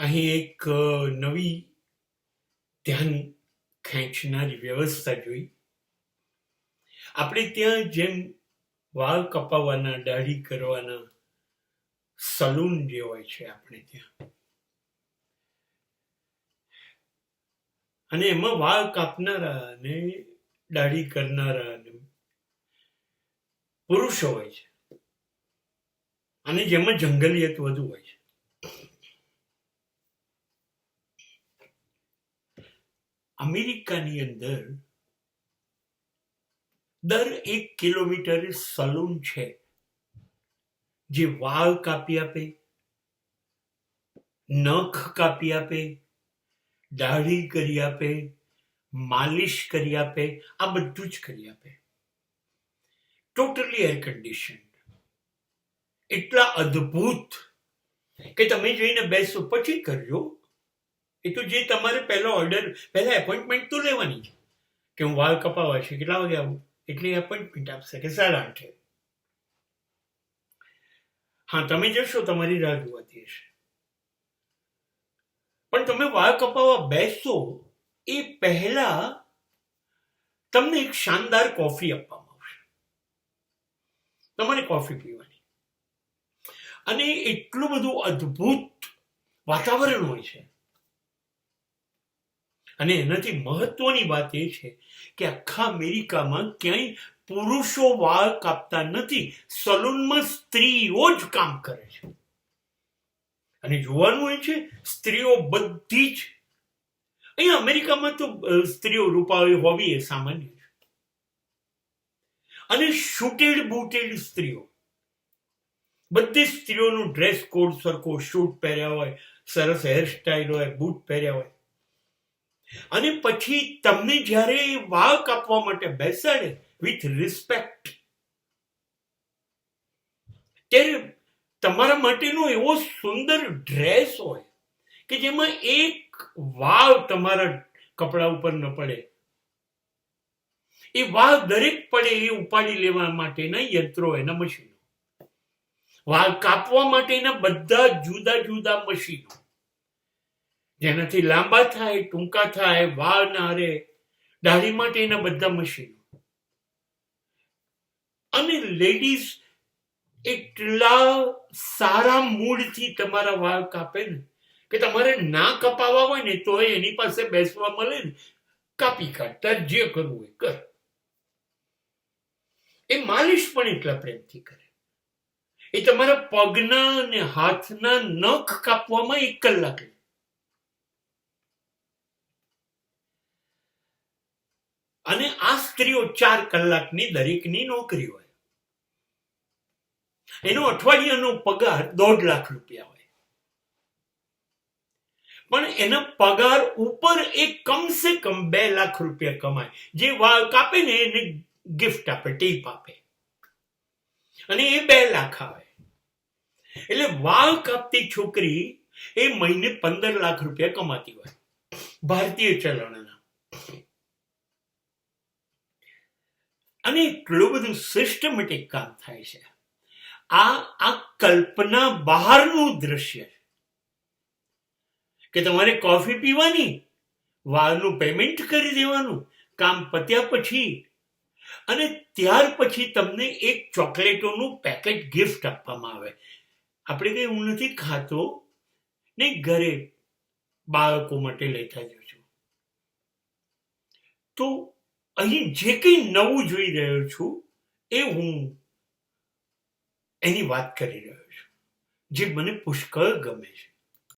અહીં એક નવી ધ્યાન ખેંચનારી વ્યવસ્થા જોઈ. આપણે ત્યાં જેમ વાળ કપાવવાના, દાઢી કરવાના સલૂન જે હોય છે આપણે ત્યાં, અને એમાં વાળ કાપનારા અને દાઢી કરનારા પુરુષો હોય છે, અને જેમાં જંગલિયત વધુ હોય છે. અમેરિકાની અંદર દર 1 કિલોમીટરે સલૂન છે જે વાળ કાપી આપે, નખ કાપી આપે, દાઢી કરી આપે, માલિશ કરી આપે, આ બધું જ કરી આપે. ટોટલી એર કન્ડિશન, એટલા અદ્ભુત કે તમે જઈને બેસો પછી કરજો. એ તો જે તમારે પહેલા એપોઇન્ટમેન્ટ તો લેવાની છે કે હું વાળ કપાવવા છે, કેટલા વાગે આવું, એટલે એપોઇન્ટમેન્ટ આપશે કે 8:30. હા, તમે જશો, તમારી રાહ જોવાતી હશે, પણ તમે વાળ કપાવવા બેસો એ પહેલા તમને એક શાનદાર કોફી આપવામાં આવશે. તમારે કોફી પીવાની, અને એટલું બધું અદ્ભુત વાતાવરણ હોય છે. અને એનાથી મહત્વની વાત એ છે કે આખા અમેરિકામાં ક્યાંય પુરુષો વાળ કાપતા નથી, સલૂનમાં સ્ત્રીઓ જ કામ કરે છે. અને જોવાનું હોય છે, સ્ત્રીઓ બધી જ, અહીંયા અમેરિકામાં તો સ્ત્રીઓ રૂપાળી હોવી એ સામાન્ય છે, અને શૂટેડ બૂટેડ સ્ત્રીઓ, બધી સ્ત્રીઓનું ડ્રેસ કોડ સરખો, શૂટ પહેર્યા હોય, સરસ હેરસ્ટાઈલ હોય, બૂટ પહેર્યા હોય, અને પછી તમને જ્યારે વાળ કાપવા માટે બેસાડે વિથ રિસ્પેક્ટ, ત્યારે તમારા માટેનો એવો સુંદર ડ્રેસ હોય કે જેમાં એક વાળ તમારા કપડા ઉપર ન પડે. એ વાળ દરેક પડે એ ઉપાડી લેવા માટેના યંત્રો, એના મશીનો, વાળ કાપવા માટેના બધા જુદા જુદા મશીનો, જેનાથી લાંબા થાય, ટૂંકા થાય, વાળ ના હરે, દાઢી માટેના બધા મશીનો. અને લેડીઝ એટલા સારા મૂડથી તમારા વાળ કાપે ને કે તમારે ના કપાવવા હોય ને તો એની પાસે બેસવા મળે ને, કાપી કાઢ, તાર જે કરવું હોય કર. એ માલિશ પણ એટલા પ્રેમથી કરે. એ તમારા પગના અને હાથના નખ કાપવામાં 1 કલાક લે. અને આ સ્ત્રીઓ 4 કલાકની દરેકની નોકરી હોય. એનો અઠવાડિયાનો પગાર 1.5 લાખ રૂપિયા હોય. પણ એના પગાર ઉપર એ કમસે કમ 2 લાખ રૂપિયા કમાય. જે વાળ કાપે ને એને ગિફ્ટ આપે, ટીપ આપે, અને એ 2 લાખ આવે. એટલે વાળ કાપતી છોકરી એ મહિને 15 લાખ રૂપિયા કમાતી હોય ભારતીય ચલણના. અને એટલું બધું સિસ્ટમેટિક કામ થાય છે. આ કલ્પના બહારનું દ્રશ્ય છે કે તમારે કોફી પીવાની, વાળનું પેમેન્ટ કરી દેવાનું, કામ પત્યા પછી, અને ત્યાર પછી તમને એક ચોકલેટોનું પેકેટ ગિફ્ટ આપવામાં આવે. આપણે કઈ હું નથી ખાતો ને, ઘરે બાળકો માટે લેતા જજો. તો અહીં જે કંઈ નવું જોઈ રહ્યો છું એ હું એની વાત કરી રહ્યો છું, જે મને પુષ્કળ ગમે છે.